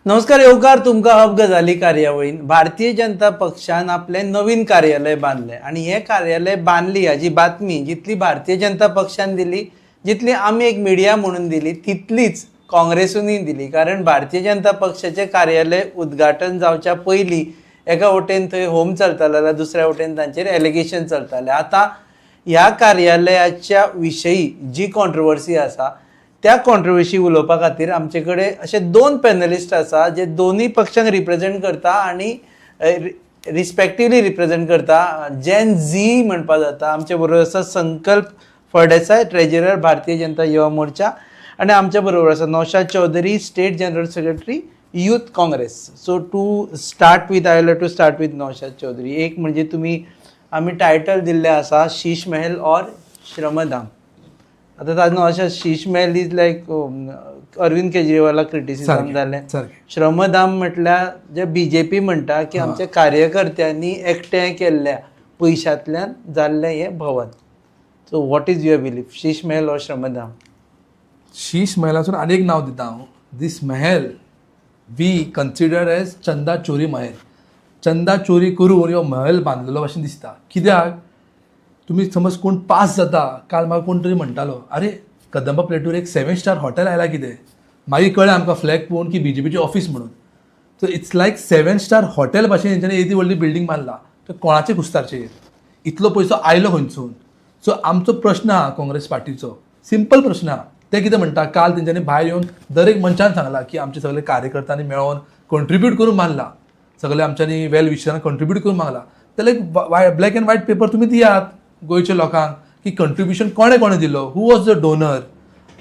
नमस्कार येवकार तुमकां हब गजाली कार्यावळीन भारतीय जनता पक्षान आपले नवीन कार्यालय बांधले आणि हे कार्यालय बांधली हाजी बातमी जितली भारतीय जनता पक्षान दिली, जितली आमी एक मिडिया म्हणून दिली, तितलीच काँग्रेसूनय दिली. कारण भारतीय जनता पक्षाचे कार्यालय उद्घाटन जावच्या पयलीं एका वटेन थंय होम चलताले जाल्यार दुसऱ्या वटेन तांचेर एलिगेशन चलताले. आतां ह्या कार्यालयाच्या विशयी जी कॉन्ट्रोवर्सी आसा त्या कॉन्ट्रोवर्सी उलोवपा खातीर आमचे कडेन असे दोन पॅनलिस्ट आसा जे दोनूय पक्षांक रिप्रेझेंट करता आणि रिस्पेक्टिवली रिप्रेझेंट करता. जेन झी म्हणपा जाता. आमचे बरोबर आसा संकल्प फळदेसाय, ट्रेजरर भारतीय जनता युवा मोर्चा, आणि आमच्या बरोबर आसा Naushad Chaudhary, state general secretary youth Congress. So to start with I will to start with Naushad Chaudhary. एक म्हणजे तुम्ही आमी टायटल दिल्ले आसा शीश महल और श्रमधाम. आता ताजो अशें शीश महल इज लायक अरविंद केजरीवालाक क्रिटिसिजम जालें. श्रमधाम म्हटल्यार जे BJP म्हणटा की आमच्या कार्यकर्त्यांनी एकठांय केल्ल्या पयशांतल्यान जाल्लें हें भवन. So what is your belief, Sheesh Mahal और श्रमधाम? शीश महलासून आनी एक नाव दिता हांव. This Mahal we consider as Chanda Chori Mahal. Chanda चोरी करून ह्यो महल बांदलेलो भाशेन दिसता. कित्याक तुम्ही समज कोण पास जाता, काल म्हाका कोण तरी म्हणटालो अरे कदंबा प्लेटूर एक 7 स्टार हॉटेल आयला कितें. मागीर कळ्ळें आमकां फ्लॅग पळोवन की BJPचें ऑफिस म्हणून. So it's like 7 star hotel भाशेन हेंच्यांनी येदी व्हडली बिल्डींग बांदला. तर कोणाचे कुस्तारचेर इतलो पयसो आयलो खंयसून? सो आमचो प्रश्न आहा काँग्रेस पार्टीचो, सिंपल प्रश्न आहा. ते कितें म्हणटा, काल तेंच्यांनी भायर येवन दर एक मनशान सांगला की आमचे सगळे कार्यकर्त्यांनी मेळोन कॉन्ट्रिब्यूट करून बांदला, सगळे आमच्यांनी वेल विशरान कॉन्ट्रिब्यूट करून मागला. जाल्यार ब्लॅक एंड व्हायट पेपर तुमी दियात गोंयच्या लोकांक की कंट्रिब्युशन कोणे कोणे दिलो, हू वॉज द डोनर,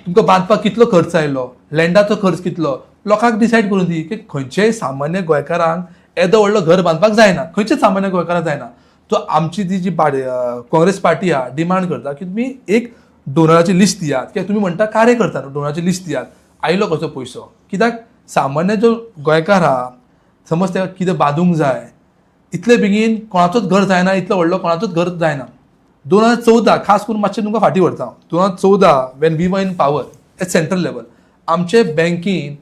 तुमकां बांदपाक कितलो खर्च आयलो, लँडाचो खर्च कितलो, लोकांक डिसायड करून दी की खंयचेय सामान्य गोंयकारांक येदो व्हडलो घर बांदपाक जायना, खंयचेच सामान्य गोंयकारांक जायना. सो आमची ती जी काँग्रेस पार्टी आहा डिमांड करता की तुमी एक डोनराची लिस्ट दियात, कित्याक तुमी म्हणटा कार्यकर्ता डोनराची लिस्ट दियात, आयलो कसो पयसो. कित्याक सामान्य जो गोंयकार आहा समज ताका कितें बांदूंक जाय, इतले बेगीन कोणाचोच घर जायना, इतलो व्हडलो कोणाचोच घर जायना. 2014 खास करून मातशें तुमकां फाटीं व्हरता. 2014 when we were in power at central level, आमचे बँकीन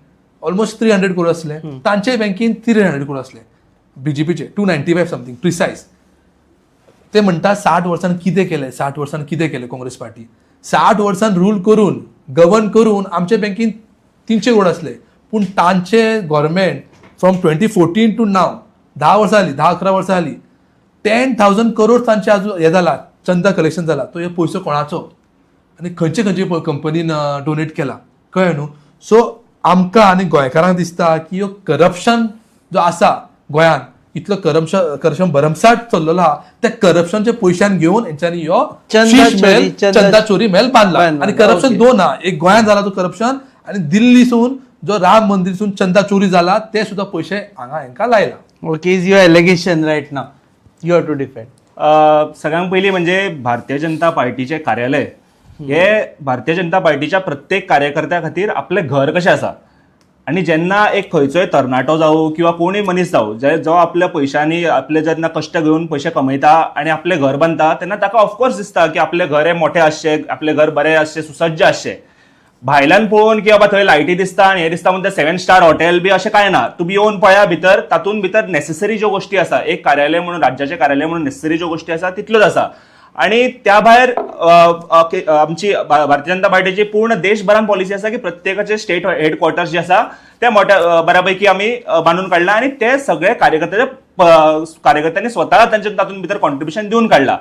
ऑलमोस्ट 300 करोड आसले, तांचे बँकीन 300 करोड आसले. BJPचे 295 समथींग प्रिसायज. ते म्हणटा 60 वर्सान कितें केलें, 60 वर्सान कितें केलें काँग्रेस पार्टी. 60 वर्सान रूल करून गवर्न करून आमचे बँकीन 300 करोड आसले. पूण तांचे गव्हर्मेंट फ्रॉम 2014 टू नाव 10 वर्सां जाली, 10-11 वर्सां जाली, 10,000 करोड तांचे आजून हे जाला, चंदा कलेक्शन जाला. तो हे पयसो कोणाचो आनी खंयचे खंयचे कंपनीन डोनेट केला कळ्ळें न्हू. सो आमकां आनी गोंयकारांक दिसता की ह्यो करप्शन जो आसा गोंयांत, इतलो करप्शन भरमसाट चल्लेलो आहा, त्या करप्शनच्या पयशान घेवन हेंच्यांनी ह्यो चंदा चोरी महल बांदला. आनी करप्शन दोन आहा, एक गोंयांत जाला तो करप्शन, आनी दिल्लीसून जो राम मंदिरसून चंदा चोरी जाला ते सुद्धा पयशे हांगा हेंकां लायला. Okay, is your allegation right now, you have to defend. सगळ्यांत पयलीं म्हणजे भारतीय जनता पार्टीचे कार्यालय हे भारतीय जनता पार्टीच्या प्रत्येक कार्यकर्त्या खातीर आपले घर कशें आसा. आनी जेन्ना एक खंयचोय तरणाटो जावं किंवा कोणूय मनीस जावं जो आपल्या पयशांनी आपले जेन्ना कश्ट घेवन पयशे कमयता आनी आपले घर बांदता, तेन्ना ताका ऑफकोर्स दिसता की आपले घर हे मोठे आसचे, आपले घर बरें आसचे, सुसज्ज आसचे. भायल्यान पळोवन की बाबा थंय लायटी दिसता आनी हे दिसता म्हणून ते 7 स्टार हॉटेल बी अशें कांय ना. तुमी येवन पळया भितर, तातूंत भितर नेसेसरी ज्यो गोश्टी आसा, एक कार्यालय म्हणून, राज्याचे कार्यालय म्हणून नेसेसरी ज्यो गोश्टी आसा तितल्योच आसा. आणि त्या भायर आमची भारतीय जनता पार्टीची पूर्ण देशभरान पॉलिसी आसा की प्रत्येकाचे स्टेट हेडक्वॉर्टर्स जे आसा ते मोठ्या बऱ्यापैकी आमी बांदून काडला आनी ते सगळे कार्यकर्त्यांनी स्वता तांचे तातूंत भितर कॉन्ट्रिब्युशन दिवन काडला.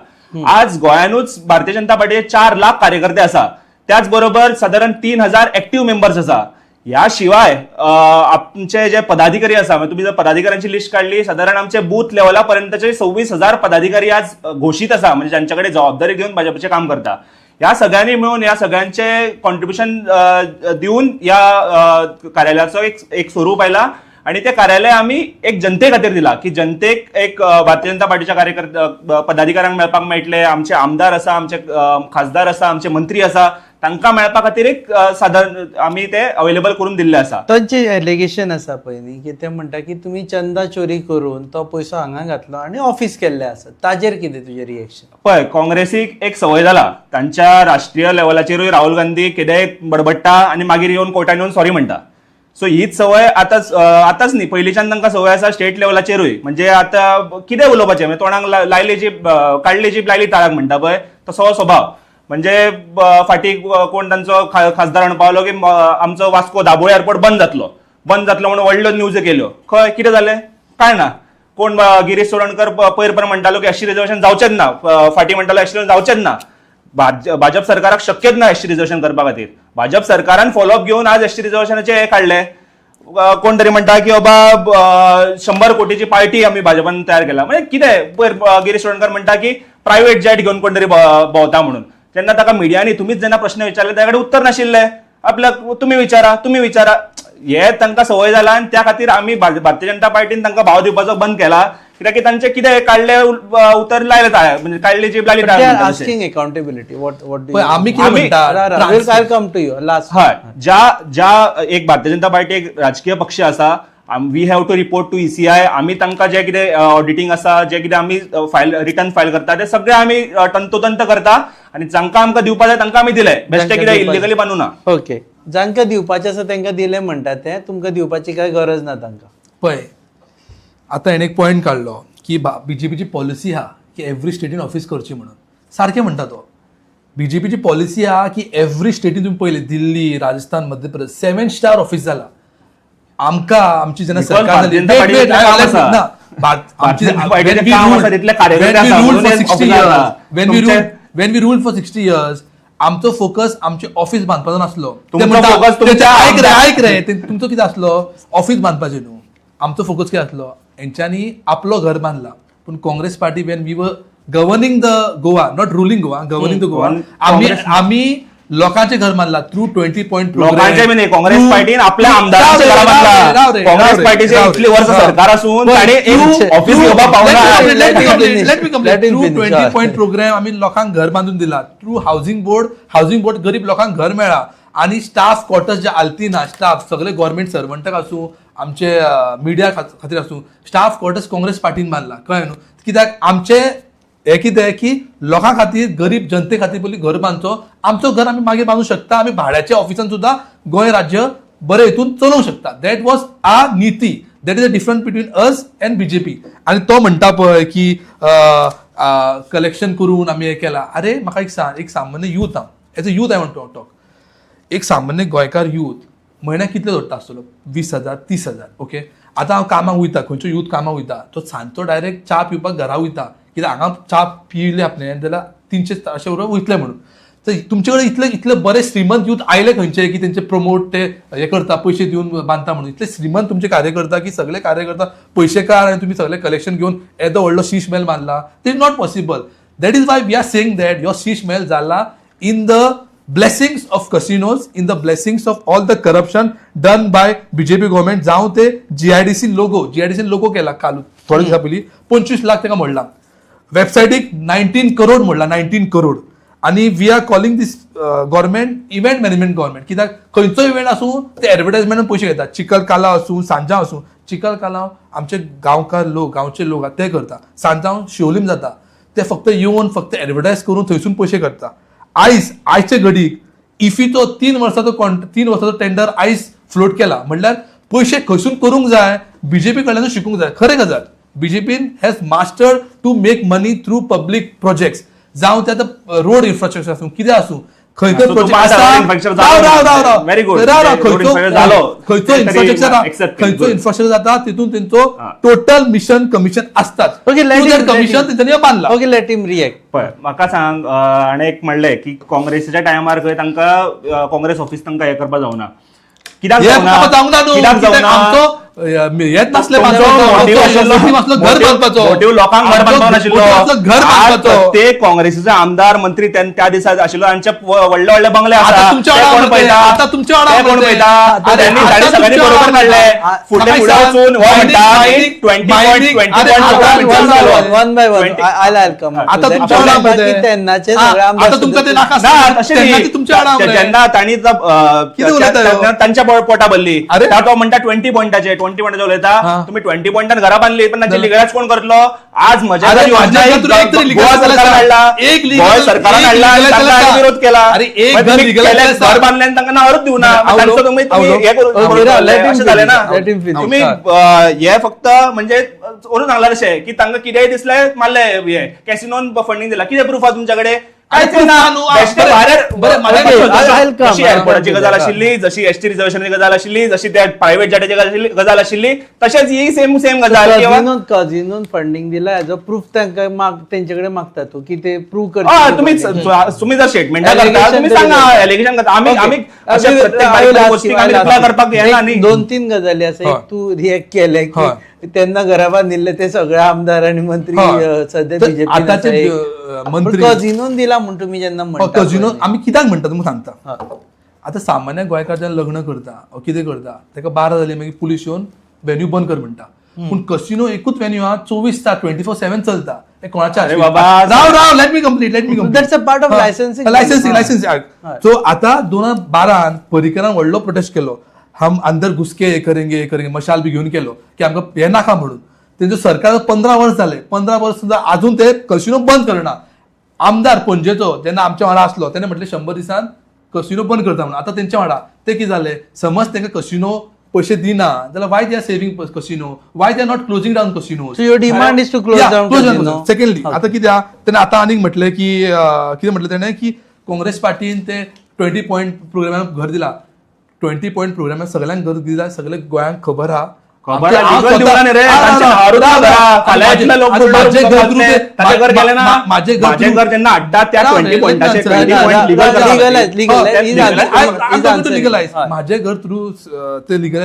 आज गोंयानूच भारतीय जनता पार्टीचे 4 लाख कार्यकर्ते आसा. त्याच बरोबर साधारण 3,000 एक्टिव्ह मेंबर्स आसा. ह्या शिवाय आमचे जे पदाधिकारी आसा, तुम्ही जर पदाधिकाऱ्यांची लिस्ट काढली, साधारण आमचे बूथ लेवला पर्यंतचे 26,000 पदाधिकारी आज घोषित आसा, म्हणजे ज्यांच्याकडे जबाबदारी घेऊन भाजपचे काम करता. या सगळ्यांनी मिळून या सगळ्यांचे कॉन्ट्रिब्युशन दिवन या कार्यालयाचं एक स्वरूप आयला. आणि ते कार्यालय आम्ही एक जनते खातीर दिला की जनतेक एक भारतीय जनता पार्टीच्या कार्यकर्त्या पदाधिकाऱ्यांक मेळपाक मेळटले, आमचे आमदार आसा, आमचे खासदार आसा, आमचे मंत्री आसा, तांकां मेळपा खातीर एक साधन आमी ते अवेलेबल करून दिल्ले आसा. तांचे एलिगेशन आसा पळय की ते म्हणटा की तुमी चंदा चोरी करून तो पयसो हांगा घातलो आनी ऑफिस केल्ले आसा. ताजेर कितें तुजें रिएक्शन? पळय, काँग्रेसीक एक संवय जाला, तांच्या राष्ट्रीय लेवलाचेरूय राहुल गांधी कितेंय बडबडटा आनी मागीर येवन कोर्टान येवन सॉरी म्हणटा. सो हीच संवय आताच न्ही, पयलींच्यान तांकां संवय आसा स्टेट लेवलाचेरूय. म्हणजे आतां कितें उलोवपाचें, म्हणजे तोंडाक लायली जी काडली जीप लायली ताळाक म्हणटा पळय तसो हो स्वभाव. म्हणजे फाटीं कोण तांचो खासदार म्हणपालो की आमचो वास्को दाबोळे एअरपोर्ट बंद जातलो म्हणून व्हडल्यो न्यूज केल्यो. खंय कितें जालें काय ना. कोण गिरीश चोडणकर पयर म्हणटालो की एसटी रिजर्वेशन जावचेच ना, फाटीं म्हणटालो एसटी जावचेच ना. भाजप सरकाराक शक्यच ना एसटी रिजर्वेशन करपा खातीर. भाजप सरकारान फॉलोअप घेवन आज एसटी रिजर्वेशनाचे हे काढले. कोण तरी म्हणटा की बाबा 100 कोटीची पार्टी आम्ही भाजपान तयार केला. म्हणजे कितें पयर गिरीश चोडणकर म्हणटा की प्रायव्हेट जेट घेवन कोण तरी भोंवता म्हणून. जेन्ना ताका मिडियांनी तुमीच जेन्ना प्रश्न विचारले त्या कडेन उत्तर नाशिल्ले. आपल्याक तुम्ही विचारा हे तांकां संवय जाला आणि त्या खातीर आमी भारतीय जनता पार्टीन तांकां भाव दिवपाचो बंद केला. कित्याक की तांचे कितें काडले उतर लायले ताळ्याक, म्हणजे काडली जीप लायली ताळ्याक. asking accountability. What do आम्ही कितें म्हणटा, I'll come to you. Last. हय, ज्या एक भारतीय जनता पार्टी एक राजकीय पक्ष आसा, we have to report to ECI. आमी तांकां जे कितें ऑडिटींग आसा, जे कितें आमी रिटर्न फायल करता ते सगळे आमी तंतोतंत करता आणि जांकां आमकां दिवपा जाय तांकां आमी दिले. बेश्टे कितें इलिगली बांदू ना. ओके, जांकां दिवपाचें आसा तांकां दिलें म्हणटा ते, तुमकां दिवपाची काय गरज ना तांकां. पळय आतां हेणे एक पॉयंट काडलो की बीजेपीची पॉलिसी आहा की एव्हरी स्टेटीन ऑफिस करची म्हणून. सारकें म्हणटा तो. बीजेपीची पॉलिसी आहा की एव्हरी स्टेटीन तुम्ही पळयलें दिल्ली, राजस्थान, मध्य प्रदेश 7 स्टार ऑफिस जाला. आमकां आमची जेन्ना सरकार when we ruled for 60 years आमचो फोकस आमचे ऑफिस बांदपाचो नासलो. ऐक रे, तुमचो कितें आसलो, ऑफिस बांदपाचें न्हू. आमचो फोकस कितें आसलो, हेंच्यांनी आपलो घर बांदला. पूण Congress party when we were governing the Goa, not ruling Goa, governing the Goa, आम्ही लोकांचे घर बांधला थ्रू 20 पॉइंट लोकांचे बी नाही. काँग्रेस पार्टीन आपल्या आमदारांचे घर बांधला. काँग्रेस पार्टीचे इतली वर्ष सरकार असून ताणे एक ऑफिस घेवपाक पावना. Let me complete. Through 20 point programme आम्ही लोकांक घर बांधून दिला. थ्रू हाऊसिंग बोर्ड गरीब लोकांक घर मेळ्ळा. आणि स्टाफ क्वार्टर्स जे आलती ना, स्टाफ सगळे गव्हर्नमेंट सर्वंटाक आसूं, आमचे मिडिया खातीर आसूं, स्टाफ क्वार्टर्स काँग्रेस पार्टीन बांधला. कळ्ळें न्हू. कित्याक आमचे हे कितें की लोकां खातीर, गरीब जनते खातीर पयलीं घर बांदचो. आमचो घर आमी मागीर बांदूंक शकता. आमी भाड्याच्या ऑफिसान सुद्दां गोंय राज्य बरे हितून चलोवंक शकता. दॅट वॉज आ नीती. That is a difference between us and BJP. आणि तो म्हणटा पळय की कलेक्शन करून आमी हे केला. अरे म्हाका एक सामान्य यूथ हांव, as a youth I want to talk. एक सामान्य गोंयकार यूथ म्हयन्याक कितले जोडटा आसतलो, 20,000 30,000. ओके, आतां हांव कामाक वयता, खंयचो यूथ कामाक वयता, तो सांजचो डायरेक्ट च्या पिवपाक घरा वयता. कित्याक हांगा च्या पिले आपणें जाल्यार 300-400 euro वयतले म्हणून. तर तुमचे कडेन इतले बरे श्रीमंत यूथ आयले खंयचे की तेंचे प्रमोट ते हे करता, पयशे दिवन बांदता म्हणून. इतले श्रीमंत तुमचे कार्यकर्ता की सगळे कार्यकर्ता पयशेकार आणि तुम्ही सगळे कलेक्शन घेवन येदो व्हडलो शीश महल बांदला. ते is not possible. That is why we are saying that your Sheesh Mahal जाला in the blessings of casinos, in the blessings of all the corruption done by BJP government. जाऊन ते GIDC लोगो केला काल थोड्या दिसा पयलीं 25 लाख ताका मोडला. वेबसायटीक 19 करोड मोडला, 19 करोड. आणि we are calling this government event management government. कित्याक खंयचो इव्हेंट आसूं ते एडवर्टायजमेंटान पयशे घेतात. चिकलकाला आसूं, सांजाव आसूं. चिकलकाला आमचे गांवकार लोक, गांवचे लोक ते करता. सांजाव शिवलीम जाता, ते फक्त येवन फक्त एडवर्टायज करून थंयसून पयशे करता. आयचे घडीक इफीचो 3 वर्साचो टेंडर आयज फ्लोट केला. म्हणल्यार पयशे खंयसून करूंक जाय, बीजेपी कडल्यान शिकूंक जाय. खरें गजाल. बीजेपीन has mastered to make money through public projects. जावं ते आतां रोड इन्फ्रास्ट्रक्चर आसूं, कितें आसूं, खंयचो प्रोजेक्ट खंयचो इन्फ्रास्ट्रक्चर जाता तितून तेंचो टोटल मिशन कमिशन आसतात. कमिशन तेंच्यांनी बांदला. Okay, let him react. पळय म्हाका सांग, आनी एक म्हणलें की काँग्रेसीच्या टायमार खंय तांकां काँग्रेस ऑफिस तांकां हे करपाक जावना. कित्याक जावना? येत नसले प्रत्येक काँग्रेसीचे आमदार मंत्री त्या दिसात आशिल्लो. तांचे व्हडले व्हडले बंगले आसा. सगळ्यांनी बरोबर काढले. फुडे वचून हो म्हणटा 1 by 1 I'll come. आता तुमच्या तेन्नाचे सगळे आमदार तुमकां ते नाका. जेन्ना तांणी तांच्या पोटा भरली, तो म्हणटा 20 पॉइंटाचे 70 पॉयंटाचे उलयता हा. तुम्ही 20 पॉयंटान घरा बांधली पण ताची लिगलाज कोण करतलो आज मजा अरे, योजना माझ्या एक घरात एक तरी legal गोवा झाला सरकारान असा. हाडला. एक legal- गोवा सरकारान एक हाडला legal तांकां झाला आम्ही असा. विरोध केला अरे, एक पण घर तुम्ही legal केलें, झाला घर असा. बांधल्यान तांकां नावरूच दिवना आवलो- तांचो तुम्ही आवलो- हे करून आवलो- let him अशें जालें ना finish. Let him finish. तुम्ही हे फक्त म्हणजे वरून सांगला अशें की तांकां कितेंय दिसलें मारले हे कॅसिनोन फंडिंग दिला कितें प्रूफ आहा तुमच्याकडे कांयच proof ना ना न्हू. बेश्टे बरें, भायर बरें, म्हाका जशी I'll come. एअरपोर्टाची गजाल आशिल्ली जशी एसटी रिझर्वेशनाची गजाल आशिल्ली जशी त्या प्रायव्हेट जेटाची गजाल आशिल्ली तशेंच ही सेम गजाल किंवा कझिनोन फंडिंग दिला हेजो प्रूफ तांकां तेंच्याकडे मागता तू की ते प्रूव्ह तुम्ही जर स्टेटमेंट करता Allegation तुम्ही तरी सांगा करता. एलिगेशन करता आम्ही अशा प्रत्येक बारीक गोष्टी आम्ही रिप्लाय करपाक येना न्ही 2-3 गजाली आसा हय. एक तू रिएक्ट केले की हय. त्यांना घरा बांधिल्ले ते सगळे आमदार आणि मंत्री हय. सध्या तर बीजेपी आताचे, मंत्री- कझिनोन दिला म्हणून तुम्ही जेन्ना म्हणता कजिनो आम्ही कित्याक म्हणटा तुमकां सांगता हय. आता सामान्य गोंयकार जेन्ना लग्न करता कितें करता ताका 12 जाली मागीर पुलीस येवन वेन्यू बंद कर म्हणटा पूण कसिनो एकूच वेन्यू हा 24 तास 24/7 चलता हे कोणाच्या अरे हातून? बाबा, राव let me complete That's a part of licensing. Licensing हय. सो आता 2012 पर्रीकरान व्हडलो प्रोटेस्ट केलो हम अंदर घुसके हे करेंगे मशाल बी घेऊन केलो की आमकां हे नाका म्हणून तेंचो सरकार 15 वर्स जाले 15 वर्स सुद्धा अजून ते कसिनो बंद करना आमदार पणजेचो जेन्ना आमच्या वांगडा आसलो तेणे म्हटले 100 दिसान कसिनो बंद करता म्हणून आता तेंच्या वांगडा ते कितें जाले समज तेंका कसिनो पैसे दिना जाल्यार Y they R saving casino Y they R not closing down casino So your demand is to close down casino. Secondly आता कितें आहा तेणे आता आनीक म्हटलें की कितें म्हटलें तेणे की काँग्रेस पार्टीन ते 20 पॉयंट प्रोग्रामान घर दिला 20 पॉयंट प्रोग्रामान सगळ्यांक घर दिला सगळे गोंयांक खबर आहा खबर आहा, legal दिवना न्ही रे, तांचे नावारूच ना घरा. फाल्यां इतले लोक बुलडोजर माझे घर घातले, तुटे- ताचे घर गेले ना माझे घर जेन्ना हाडटा त्या राव, 20 पॉयंटाचे legal 20 point legal legal legal आहे, legal आहे. He's answering. लिगलाइज हय. माझे घर थ्रू ते legal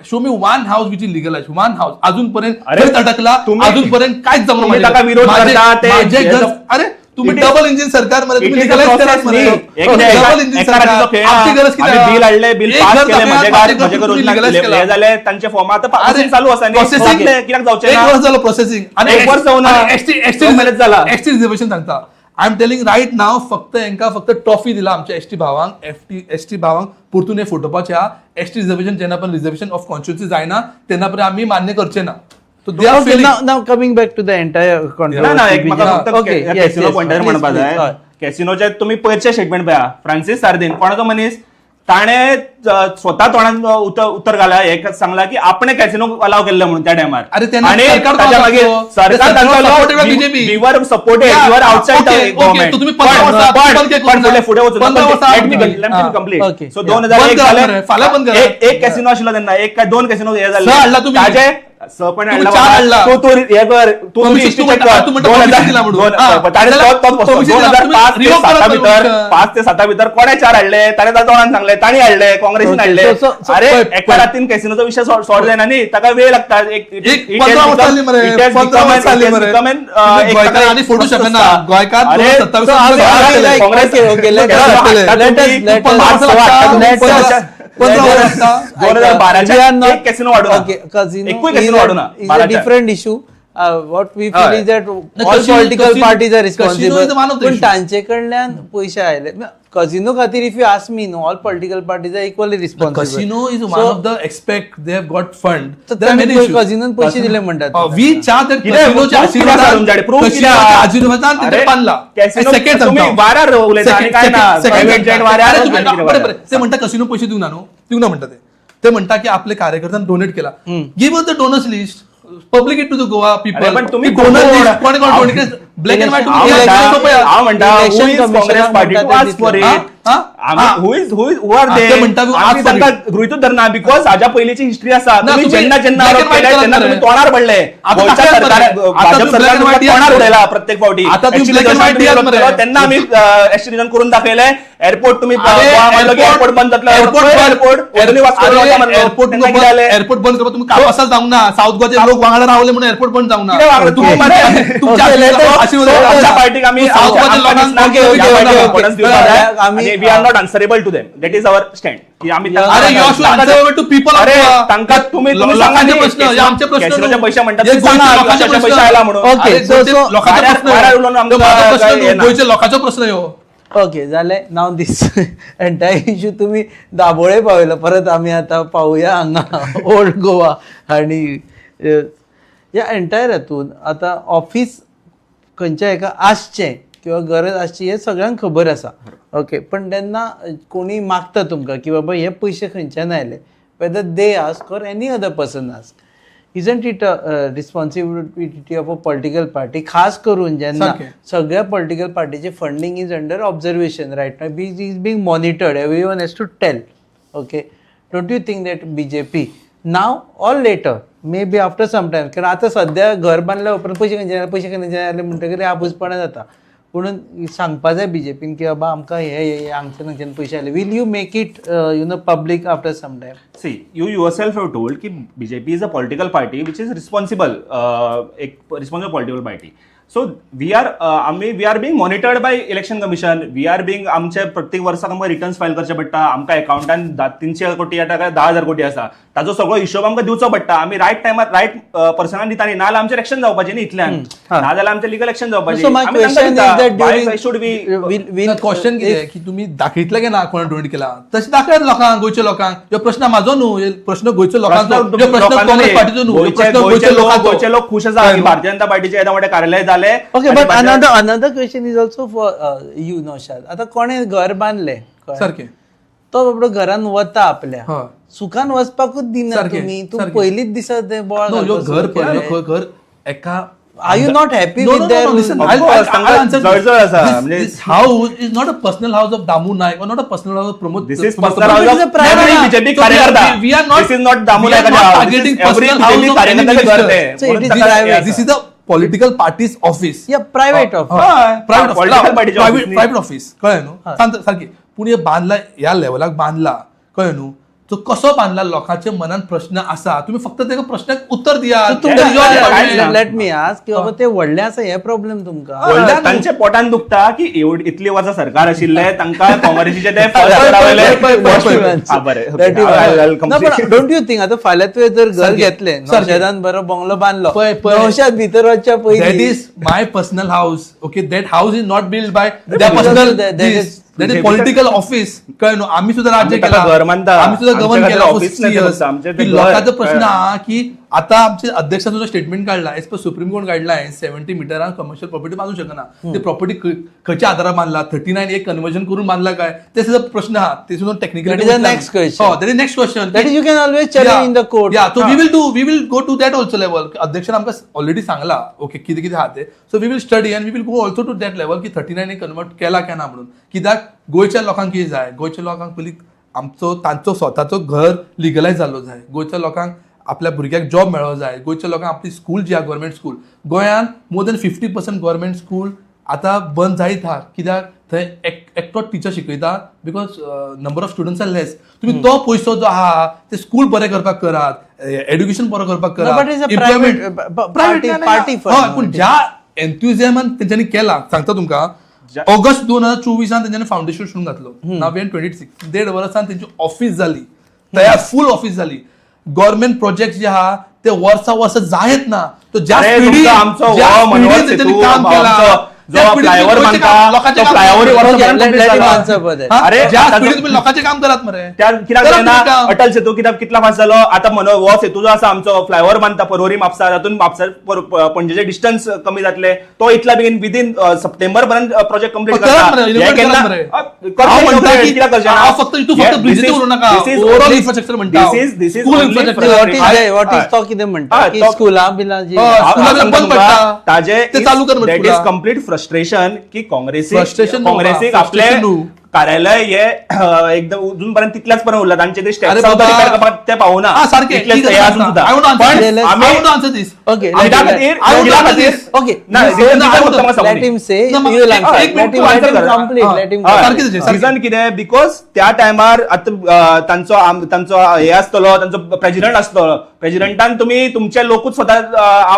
show me one house which is legalise one house अजूनपर्यंत अरे, खंयच अटकला तुम्ही- अजूनपर्यंत कांयच जमलं तुम्ही माझे ताका घर. विरोध माझे- करता, ते- माझे घर हे- अरे तुम्ही It is- डबल इंजिन सरकार मरे तुम्ही It is a legalise process कराच मरे न्ही. एक नाही, डबल इंजिन एका सरकार रात्रीचो खेळ हा. आमची गरज किती आम्ही बिल हाडले बिल पास केले माझे घर तुम्ही रोजना legalize केले केला. हे जाले तांचे फॉर्म आता प्रोसेसिंग चालू आसा न्ही प्रोसेसिंग कित्याक जावचे एक ना वर्ष झालं प्रोसेसिंग एक वर्ष जाऊन दोन महिने झाला. एसटी रिझर्वेशन सांगता आय एम टेलिंग राईट नाव फक्त यांका फक्त ट्रॉफी दिला आमच्या एसटी भावांक एसटी भावांक परतून हे फुटोवपाचे हा एसटी रिझर्वेशन जेन्ना पण रिझर्वेशन ऑफ कॉन्स्टिट्युन्सी जायना तेन्ना पर्यंत आम्ही मान्य करचे ना So they are Okay, failing. now coming back to the entire ना controversy. ना एक म्हाका फक्त Okay, yes, casino yes, पॉइंटार please, म्हणपाक please. जाय हय. कॅसिनोचे तुम्ही पयरचे स्टेटमेंट पळया फ्रांसीस सार्दिन कोणाचो मनीस ताणे स्वतः तोंडान उत्तर घाला एक सांगला की आपण कॅसिनो अलाव केल्ले म्हणून त्या टायमार अरे त्यांना आणि सरकार ताच्या तो मागीर असतो. सरकार ते सरकार supported by तांचो BJP. Were supported Yeah, you're outside okay, okay, government तुम्ही 15 वर्सां बंद केलं पण ना. फुडें वचून 15 वर्सां लेट मी बंद केलं. Complete Okay. So Yeah. 2001 बंद करा जाले मरे, फाल्यां बंद करा. एक कॅसिनो आशिल्लो तेन्ना एक काय दोन कॅसिनो हे स हाडला तुम्ही. ताजे स पण तुम्ही हाडला चार बाबा. हाडला. तू हे कर तू Permission हिस्ट्री तू चेक म्हणता- कर तू म्हणता permission दिला म्हणून. हा. 2005 ते revoke करा 7 भितर permission. 5 ते 7 भितर कोणे चार हाडले ताणे तोंडान सांगले ताणी हाडले काँग्रेसीन Okay. हाडले So- अरे पळय, एका रातीन कॅसिनोचा विषय सॉर्ट जायना न्ही ताका वेळ लागता एक 15 वर्ष जाली मरे 15 वर्ष जाली मरे गोंयकार आणि फोडू शकना गोंयकार 2027 कॅसिनो वाढून एकूय कॅसिनो वाढून different issue what we feel हय. is that all Casino- political casino- parties are casino responsible. is one of the पण issue. तांचे कडल्यान पैसे आयले कझिनो खातीर if you ask me no all political parties are equally responsible Casino is one of the aspect they have got fund. तर There are many त्यांनी issues. कझिनोन पैसे दिले म्हणतात. We charge that कितें? casino च्या proof कितें आसा तुमच्याकडे? proof कितें आसा? casino च्या आशीर्वादान तिथे बांधला. कॅसिनो Second तुम्ही सांगता. वाऱ्यार उलयता आणि काय ना प्रायव्हेट जेट वाऱ्यार अरे आणि तुम्ही- कितें बरं, वाऱ्यार. बरं. ते म्हणता कसिनो पैसे देऊ ना नो देऊ ना म्हणतात ते म्हणता की आपले कार्यकर्त्यांनी डोनेट केला give us the donors list public it to the Goa people अरे पण तुम्ही डोनर कोण- लिस्ट कोणी कोण donate black and Election- white हांव म्हणटा Election who is commission Congress party टू म्हणटा आस्क फॉर ते इट हा? आम्ही हा. who are they? ते म्हणटा तू आम्ही ask for तांकां गृहीतच धरना बिकॉज हाज्या पयलींची हिस्ट्री आसा ना, तुम्ही तुम्ही जेन्ना जेन्ना black and आरोप white केले करा तेन्ना मरे. तुम्ही तोंडार पडले आता गोंयच्या दाखला सरकार मरे. आता भाजप तुम्ही black सरकार and white तोंडार दियात उडयला मरे. प्रत्येक फावटी आता तुम्ही Actually black and white तुम्ही दियात विरोध मरे. केलो, तेन्ना आम्ही एक्स्ट्रिजन करून दाखयले एअरपोर्ट तुम्ही अरे, एअरपोर्ट बंद जातलो एअरपोर्ट बंद करा तुम्ही कापासात जाऊ ना साऊथ गोवाचे लोक वांगडा रावले म्हणून एअरपोर्ट बंद जाऊ ना कितें वागले तुम्ही मरे? तुमच्या आमच्या पार्टीक आम्ही साऊथ गोवाच्या लोकांना we are not answerable to them that is our stand की आम्ही अरे you should answer to people अरे तांकां तुम्ही लोकांचे प्रश्न हे आमचे प्रश्न कॅसिनोचे पैसे म्हणतात हे तुम्ही सांगा, लोकांचे कशाचे प्रश्न पैसे आयला म्हणून Okay, so- लोकांचा वाऱ्यार- वाऱ्यार उलोवन प्रश्न आमकां माझा प्रश्न काय न्हू, येना. गोंयच्या लोकांचो प्रश्न ह्यो ओके जालें नाव दीस एंटायर इश्यू तुमी दाबोळे पावयलो परत आमी आतां पावुया हांगा ओल्ड गोवा आनी ह्या एंटायर हातून आतां ऑफीस खंयच्या हेका आसचें किंवा गरज आसची हें सगळ्यांक खबर आसा ओके पण तेन्ना कोणी मागता तुमकां की बाबा हे पयशे खंयच्यान आयले whether they ask or any other person ask isn't it a responsibility of a political party खास करून जेन्ना सगळ्या पॉलिटिकल पार्टीचे funding is under observation right now is being monitored everyone has to tell okay don't you think that BJP now or later may be after some time कारण आतां सद्या घर बांदल्या उपरांत पयशे खंयचे आले म्हणटकीर आबूजपणां जाता म्हणून सांगपा जाय BJPन की बाबा आमकां हे हांगच्यान पयशे आले will you make it public after some time See, you yourself have told कि BJP is a political party which is responsible, एक responsible political party. So we are being monitored by election commission. We are being आमचे प्रत्येक वर्साक आमकां returns file करचे पडटा आमकां अकाउंटान 300 कोटी आसा काय 10,000 कोटी आसा ताजो सगळो हिशोब आमकां दिवचो पडटा आमी रायट टायमार रायट पर्सनान दिता न्ही नाल्यार आमचें एक्शन जावपाचें न्ही इतल्यान नाजाल्यार आमचें लिगल एक्शन जावपाचें So my question is that during should we question कितें की तुमी दाखयतले की ना कोण डोनेट केला तशें दाखयात लोकांक गोंयच्या लोकांक ह्यो प्रश्न म्हाजो न्हू हे प्रश्न गोंयच्या लोकांचो ह्यो प्रश्न काँग्रेस पार्टीचो न्हू ह्यो प्रश्न गोंयच्या लोकांचो गोंयचे लोक खुश आसा की भारतीय जनता पार्टीचे येदा मोठे कार्यालय जाले okay but another question is also for you Naushad आता कोणे घर बांधले सारकें तो बाबडो घरान वता आपल्या हय सुखान वचपाकूच दिना सारकें, तुम्ही तू सारकें. पयलीच दिसा ते बोळ नो ह्यो घर पळय घर एका are you not happy No, with no, no, there no, listen, Of I'll course, answer this. जळजळ आसा, म्हणजे- This house is not a personal house of Damu Naik or not a personal house of Pramod. This is Pramod- personal house This is of a private every house. BJP So कार्यकर्ता. we are not- This is not Damu we are Naika's not house. targeting This is every personal house BJP of any कार्यकर्त्याचे घर minister. ते. So it म्हणून is ताका private. हे This आसा. is the political party's office. या private of private political party च्या office नी. Private office कळ्ळें न्हू सांग सारकी पूण हे बांदला ह्या लेवलाक बांदला कळ्ळें न्हू तो कसो बांदला लोकांच्या मनात प्रश्न आसा तुम्ही फक्त तेका प्रश्नाक उत्तर दिया लेट मी आस्क की बाबा ते व्हडले आसा हे प्रॉब्लेम तुमकां व्हडल्या तांचे पोटान दुखता की इतली वर्सां सरकार आशिल्ले तांकां काँग्रेसीचे ते first रावले. हा, बरें. Okay. I'll complete. Don't you think आता फाल्यां तुवें जर घर घेतलें नौशादान बरो बंगलो बांदलो पळय. नौशाद भितर वचच्या That पयलीं is my personal house. Okay, that house is not built by their Because personal. that is Political office. कळ्ळें न्हू आम्ही सुद्धा राज्य आम्ही केला ताका घर बांदता. आम्ही सुद्धा आमच्या गव्हर्न खातीर केला office नाही ते फक्त, आमचें ते की घर. लोकांचा प्रश्न हा की आता आमचे अध्यक्षांचा जो स्टेटमेंट काढला as per supreme court guideline 70 मीटरान कमर्शियल प्रॉपर्टी बांधू शकना ते प्रॉपर्टी खंयच्या आधारावर बांधला 39 एक कन्वर्जन करून बांधला काय ते सुद्धा प्रश्न हा ते सुद्धा technical That is the next question. That is next question That is you can always challenge in the court. या so we will go to that also level अध्यक्षान आमकां ऑलरेडी सांगला ओके कितें कितें आहा ते so we will study and we will go also to that level की 39 एक कन्वर्ट केला काय ना म्हणून कित्याक गोंयच्या लोकांक कितें जाय गोंयच्या लोकांक पयलीं आमचो तांचो स्वताचो घर लिगलायज जाल्लो जाय गोंयच्या लोकांक आपल्या भुरग्याक जॉब मेळो जाय गोंयच्या लोकांक आपली स्कूल जी आहा गव्हर्मेंट स्कूल गोंयांत मोर दॅन 50% गव्हर्मेंट स्कूल आतां बंद जायत आहा कित्याक थंय एकटोच टिचर शिकयता because number of students are less तुमी तो पयसो जो आहा ते स्कूल बरें करपाक करात एड्युकेशन बरें करपाक No, but it's a private party for हय now. पूण ज्या एन्थुझियामान तेंच्यांनी केला सांगता तुमकां ऑगस्ट 2024 तेंच्यांनी फाउंडेशन स्टोन घातलो नाव 26 1.5 वर्सान तेंची ऑफिस जाली तयार फुल ऑफिस जाली गव्हर्मेंट प्रोजेक्ट जे आहा ते वर्सा जायत ना तो ज्या अरे, स्पीडीन तुमचा आमचो ज्या हो मनोहर स्पीडीन तेंच्यांनी सेतू, काम केला आमचो जो त्या स्पीडीन flyover तुम्ही बांधता, लोकांचे तो काम flyover करा. वर्सा Okay, पर्यंत let complete him जाला. answer for that. हा? अरे, ज्या आता स्पीडीन जो- तुम्ही लोकांचे काम करात मरे त्या कित्याक करा जायना तुम्ही काम. अटल सेतू कितला फास्ट जालो आता हो सेतू जो आसा आमचो फ्लायओव्हर बांधता परवरी म्हापसा तातून म्हापसा पणजेचे डिस्टन्स कमी जातले तो इतला बेगीन विदिन सप्टेंबर पर्यंत प्रोजेक्ट कंप्लीट करा मरे, इनोव्हेट करा मरे. हांव म्हणटा की हांव फक्त इतू फक्त ब्रिजेस उरू नका ओव्हरऑल इन्फ्रास्ट्रक्चर म्हणटा स्कूल इन्फ्रास्ट्रक्चर वॉट इज तो कितें म्हणटा हा, की तो- स्कुलां बिलां जी स्कुलां बंद पडटा. ताजे ते चालू कर म्हणटा दॅट इज स्कुलां. कम्प्लीट फ्रस्ट्रेशन की Frustration न्हू काँग्रेसीक बा, आपले frustration न्हू. कार्यालय हे एकदम अजून पर्यंत तितल्याच पर्यंत उरला तांचे ते अरे स्टेप्स बाबा. ते पावना हा सारखे इतलेच ते अजून सुद्धा आय वॉन्ट पण आन्सर आम्ही आन्सर दिस Okay, आमच्या let- खातीर I want to आमच्या answer खातीर this. Okay, ना, you reason say- दिता I फक्त म्हाका let सांगून him say, ना, you will एक answer. मिनिट Let him तू answer let him कर. complete, हा. let him हा. complete. सारकें तेजें, रिझन कितें बिकॉज त्या टायमार आतां तांचो हे आसतलो तांचो प्रेसिडेंट आसतलो प्रेसिडेंटान तुमी तुमचे लोकूच स्वता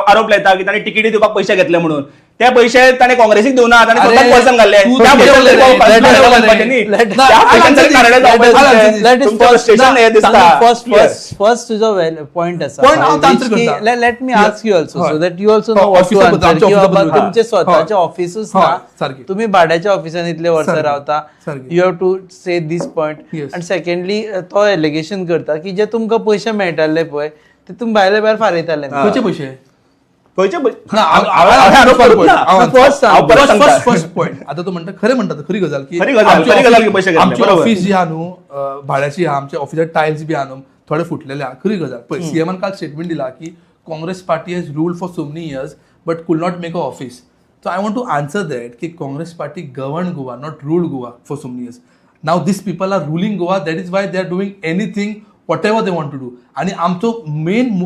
आरोप लायता की तांणी तिकीटी दिवपाक पयशे घेतले म्हणून ते पैसे ताणे काँग्रेसीक दिवनात आणि अरे, स्वतःच पर्सन घाल्ले तू त्या तर पैशांनी बोलले, तो let पर्सनल us- बनपाचें न्ही. let- त्या पैशांचं कार्यालय जावपाचें तुमचें. Let us तुमचं first- स्टेशन हे दिसता फर्स्ट तुझो पॉइंट आसा Point हांव answer करता. Let me ask you also हय. सो दॅट यू ऑल्सो हो, नो व्हॉट टू officer बद्दल, आन्सर आमच्या की officer बाबा बद्दल. तुमचे स्वतःचे हय. ऑफिसूच हय, ना सारकी. तुम्ही भाड्याच्या ऑफिसान इतले वर्सां सारकी. रावता सारकी. You have to say this point Yes. आनी सेकंडली तो एलिगेशन करता की जे तुमकां पयशे मेळटाले पळय ते तुमी भायले भायर फारयताले खंयचे पैसे खंयचे ना, हांव आरोप करूंक ना. First हांव परत सांगता. फर्स्ट पॉइंट आता तू म्हणता खरें म्हणटा खरी गजाल की खरी गजाल, खरी गजाल की पैसे घेतले, आमची बरोबर. ऑफिस जी आहा न्हू भाड्याची आहा आमच्या ऑफिसात टायल्स बी आहा न्हू थोडे फुटलेले आहा खरी गजाल पळय सीएमान काल स्टेटमेंट दिला की Congress party has ruled for so many years but could not make a office so I want to answer that की Congress party govern Goa not ruled Goa for so many years now this people are ruling Goa that is why they are doing anything whatever they want to do आणि आमचो main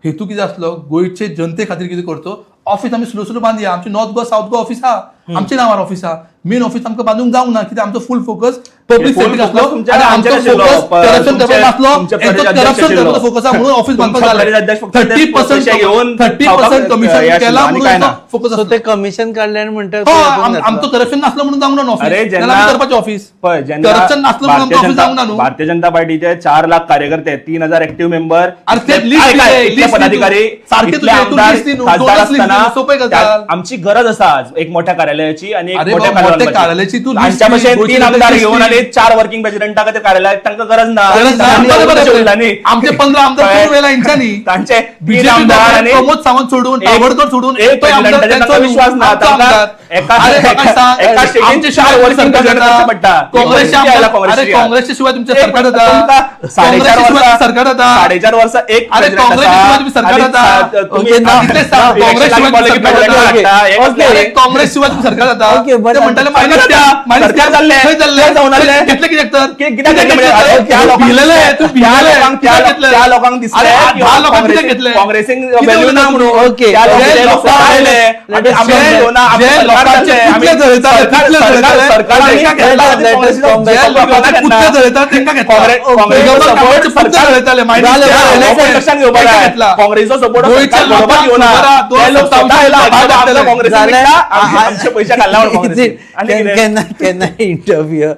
हेतू कितें आसलो गोंयचे जनते खातीर कितें करचो ऑफिस आमी स्लो स्लो बांदया आमची north Goa south Goa office आहा आमच्या नांवार ऑफिस आहा मेन ऑफिस आमकां बांदूंक जावंक ना कित्याक आमचो फूल फोकस पब्लीक full सेफ्टीक focus आसलो तुमच्या आनी आमचो आमचेर फोकस आशिल्लो. करप्शन तुमचे- करपाक नासलो तुमचे हेचो प्रदेशाध्यक्ष करप्शन आशिल्लो. करपाचो फोकस आहा म्हणून ऑफिस बांदपाक तुमच्या जालें प्रदेशाध्यक्ष फक्त 30% पैसे घेऊन 30% कमिशन हे केला आणि काय म्हणून ना. फोकस सो ते कमिशन काढल्यान म्हणटा आमचो करप्शन नासलो म्हणून जावंक ना अरे ऑफिस जेन्ना जाल्यार आमी करपाचें ऑफिस पळय जेन्ना करप्शन नासलो म्हणून आमचो ऑफिस जावंक ना न्हू भारतीय जनता पार्टीचे 4 लाख कार्यकर्ते 3,000 ऍक्टिव्ह मेंबर अरे ते list दिले, इतले list पदाधिकारी दिले. सारखे इतले तुझे, तू आमदार, list दिली, खासदार दोनच list असताना दिली, सोपे गजाल. त्यात आमची गरज आसा आज एक मोठ्या कार्यालयाची आणि एक अरे मोठ्या बाबा, मोठ्या कार्यालयाची. कार्यालयाची तू list आमच्या दिली, भशेन गोष्टी 3 आमदार list घेऊन दिली. आले 4 वर्किंग प्रेसिडेंटा खातीर कार्यालयाक तांकां गरज ना गरज ना. तांणी बरोबर आहे, उरला बरोबर. न्ही. आमचे 15 आमदार कळ्ळें? कोण वेळेला हेंच्यांनी तांचे 3 बीजेपी आमदार आणि प्रमोद सावंत सोडून एक- ताबडतोब सोडून एक तो आमदार प्रेसिडेंटाचे त्यांचा तांकां विश्वास ना आमचा तांकां आमदार. एका अरे बाबा, सांग, एका आमच्या स्टेजींचे शिवाय 4 वर्किंग सरकार प्रेसिडेंट जाता. पडटा काँग्रेसच्या आमदार- अरे काँग्रेसच्या शिवाय तुमच्या सरकार जाता. काँग्रेसच्या शिवाय सरकार जाता. 4.5 वर्ष एक अरे president काँग्रेसच्या असा. शिवाय तुम्ही सरकार आणि जाता. तुम्ही ओके, ना. इतले सांग, election काँग्रेस शिवाय लागली की सरकार president जाता. लागता. एक ओके. अरे असले. काँग्रेस शिवाय तुम्ही सरकार जाता ओके, but ते म्हणटाले सरकार मायनस जाता. मायनस सरकार जाल्ले. खंय जाल्ले? खंय जावन आसले? घेतले कित्याक तर कित्याक घेतले म्हणजे अरे त्या लोकांक भिलेले तू त्या भिलेले लोकांक- कित्याक त्या- घेतले? त्या लोकांक दिसले अरे की 10 लोकांक काँग्रेसीक- कित्याक घेतले काँग्रेसीक किती value ना उलयता म्हणून. तू? ओके. त्या लोकांक जे ते लोक लोकांक- आयले. आम्ही- आम्ही जे- म्हणलो ना, आमचं जे सरकार लोकांचे जाल्ले. आम्ही- पुतळे जळयताले, सरकार- पुतळे सरकार- जळयताले. सरकारांनी तांकां घेतला घेतला. आणि काँग्रेसीचो जे जे लोकांना लोकांचे घेतला. पुतळे जळयतात तांकां घेतला. काँग्रेसचो काँग्रेसचे support पुतळे जळयताले, मायनस झालं, तेरा, झालं, मायनस आपण लक्षात घेवपाक तांकां जाय. घेतला. काँग्रेसचो सपोर्ट गोंयच्या बरोबर लोकांक घेऊन खबर आहा, दोन ते लोक स्वतः आयला भाग आपल्या घातले. काँग्रेसीक झालं. विकता, आमचे पैसे घालला म्हणून काँग्रेसीक. आणि कितें? कॅन आय इंटरव्यू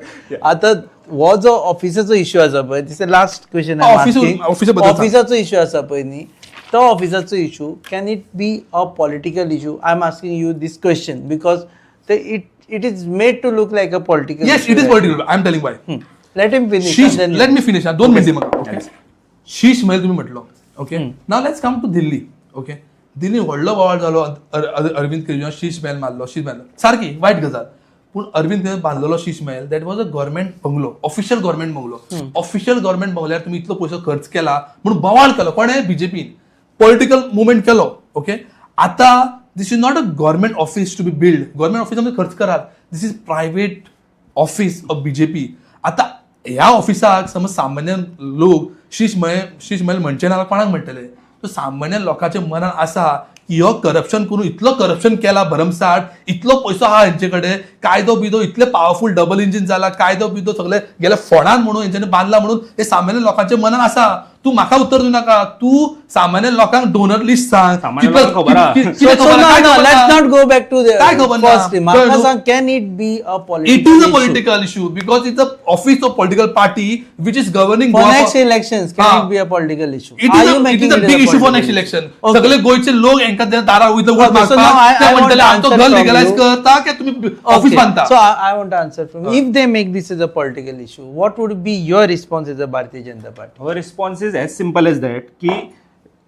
आता हो जो ऑफिसाचो इश्यू आसा पळय दिस लास्ट क्वेश्चन ऑफिसा बद्दल सांग. ऑफिसाचो इश्यू आसा पळय न्ही तो ऑफिसाचो issue can it be a political issue I am asking you this question because it is made to look like a political Yes, it is political. I am telling why. Let him finish Sheesh let me finish 2 मिनिटे मग शीश महल तुम्ही म्हटलो okay now let's come to Delhi okay Delhi व्हडलो बोवाळ जालो अरविंद केजरीवाल शीश महल मारलो शीश महल सारकी वायट गजाल पूण अरविंद केजरीवाल बांदलेलो Sheesh Mahal that was a government bungalow official government bungalow official government बंगल्यार तुम्ही इतलो पयसो खर्च केला म्हणून बोवाळ केलो कोणें बीजेपीन पॉलिटिकल मुवमेंट केलो ओके आता this is not a government office to be build government ऑफिसामध्ये खर्च करात this is private office of BJP आता ह्या ऑफिसाक समज सामान्य लोक शीश महल म्हणचे ना कोणाक म्हणटले तो सामान्य लोकांच्या मनात आसा की हो करप्शन करून इतलो करप्शन केला भरमसाट इतलो पयसो आहा हेंचे कडेन कायदो बिदो इतले पॉवरफुल डबल इंजिन जाला कायदो बिदो सगळे गेले फोंडान म्हणून हेंच्यानी बांधला म्हणून हे सामान्य लोकांच्या मनात आसा तू म्हाका उत्तर दिवं नाका तू सामान्य लोकांक डोनर लिस्ट सांग सामान्य लोकांक खबर आहा. कितें खबर आहा? काय खबर लेट्स आहा? नॉट गो बॅक टू काय खबर ना? फर्स्ट म्हाका कळलं? सांग can it be a It is a political political issue because it's the office of political party which is governing for Goa. next elections can Ah. it be a political issue It Are is you a making it big a issue for political next issue? election. Okay. सगळे गोयचे लोक यांका दारा वयतले vote Okay, so now मागपाक ते I want म्हणटले to आमचो answer घर from legalise you. करता की तुम्ही ऑफिस बांधता So I want to answer from you. If they make this as a political issue, what would be your response as a Bharatiya Janata Party? Our response is as simple as that की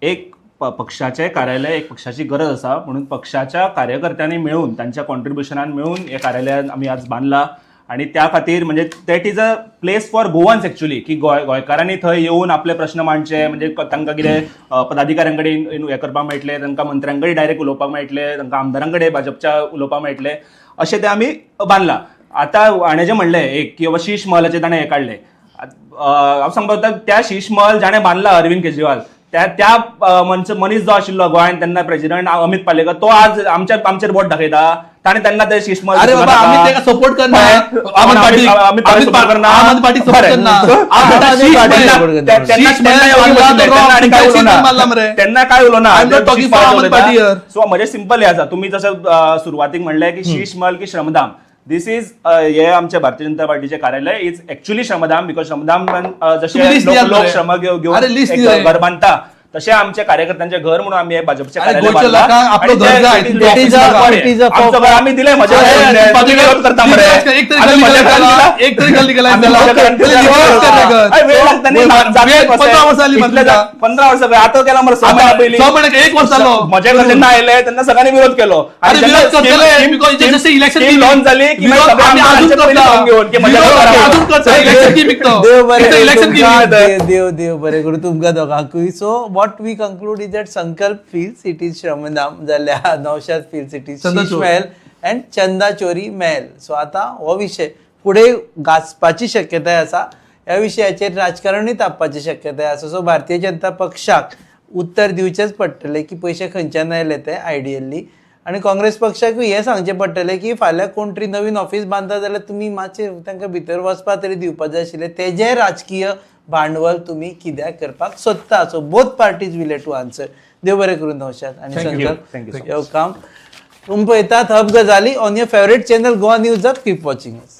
एक पक्षाचे कार्यालय एक पक्षाची गरज असा म्हणून पक्षाच्या कार्यकर्त्यांनी मिळून त्यांच्या कॉन्ट्रीब्युशनान मिळून हे कार्यालय आम्ही आज बांधला आणि त्या खातीर म्हणजे that is a place for Goans actually की गोंयकारांनी थंय येऊन आपले प्रश्न मांडचे म्हणजे तांकां कितें पदाधिकाऱ्यां कडेन हें करपाक मेळटलें तांकां मंत्र्यां कडेन डायरेक्ट उलोवपाक मेळटलें तांकां आमदारां कडेन भाजपच्या उलोवपाक मेळटलें अशें तें आमी बांदलां आतां हाणें जें म्हणलें एक की बाबा शीश महलाचें ताणें हें काडलें हांव सांगता त्या शीश महल जाणें बांदला अरविंद केजरीवाल त्या मनीस जो आशिल्लो गोंयांत तेन्ना प्रेसिडेंट अमित पालेकर तो आज आमचेर बोट दाखयता ताणे त्यांना ते शीश महल अरे बाबा आम्ही त्याला सपोर्ट करणार आम आदमी पार्टी support करणार त्यांना काय उलो ना I'm not talking for Ahmad Party here. So म्हणजे सिंपल हे तुम्ही जसं सुरुवातीक म्हणले की शीश महल की श्रमधाम दिस इज हे आमच्या भारतीय जनता पार्टीचे कार्यालय is actually Shramdham because Shramdham जसे तुम्ही list दिल्यात लोक मरे. श्रम घेऊन अरे list एक दिलंय. घर बांधता तसे आमच्या कार्यकर्त्यांचे घर म्हणून आम्ही हे भाजपचे अरे कार्यालय गोरच्या बांधला. लोकांक आपलं आणि घर ते- जाय. it is It is a- office it is a आमचं घर आम्ही दिलंय मजा अरे, तुम्ही विरोध करता मरे. एक तरी आम्ही गल्ली मजा गल्ली करायला केला, दिला. एक तरी गल्ली केला आम्ही त्याला. मजा करायला त्याला दिला. दिवस करणे कर. अरे, वेळ लागता नाही, जागे वेळ 15 वर्ष आली इथले म्हणतो जा- 15 वर्ष आता केला मला 6 महिना पहिली 6 महिने, 1 वर्ष झालो. मजा ज्यांना आले त्यांना सगळ्यांनी विरोध केलो अरे विरोध करतले, because जसे election लॉन्च झाली की विरोध सगळे आम्ही आमदार अजून त्यांच्या पहिली करता. जाऊन घेऊन की मजा विरोध करा. अजून करता. election की विकतो. देव बरे इथं करू election की तुमकां, विकतो. देव बरे करू तुमकां दोगांकूय. So what we conclude is that Sankalp feels it is Shramdham जाल्यार नौशाद फील्स इट इज चंदा शीश चोरी. महल अँड चंदा चोरी महल. सो आता हो विषय पुढे गाजपाची शक्यताय आसा. ह्या विशयाचेर राजकारणूय तापपाची शक्यताय आसा. सो भारतीय जनता पक्षाक उत्तर दिवचेच पडटले की पयशे खंयच्यान आयले ते आयडियली. आणि काँग्रेस पक्षाकूय हें सांगचें पडटलें की फाल्यां कोण तरी नवीन ऑफिस बांदता जाल्यार तुमी मातशें तांकां भितर वचपा तरी दिवपा जाय आशिल्लें. तेजें राजकीय भांडवल तुमी कित्याक करपाक सोदता. So both parties will to answer. देव बरें करून नौशाद आनी Thank you. Thank you so संकल्प. काम तुम पळयतात हब गजाली on your favourite channel Goa news up. Keep watching us.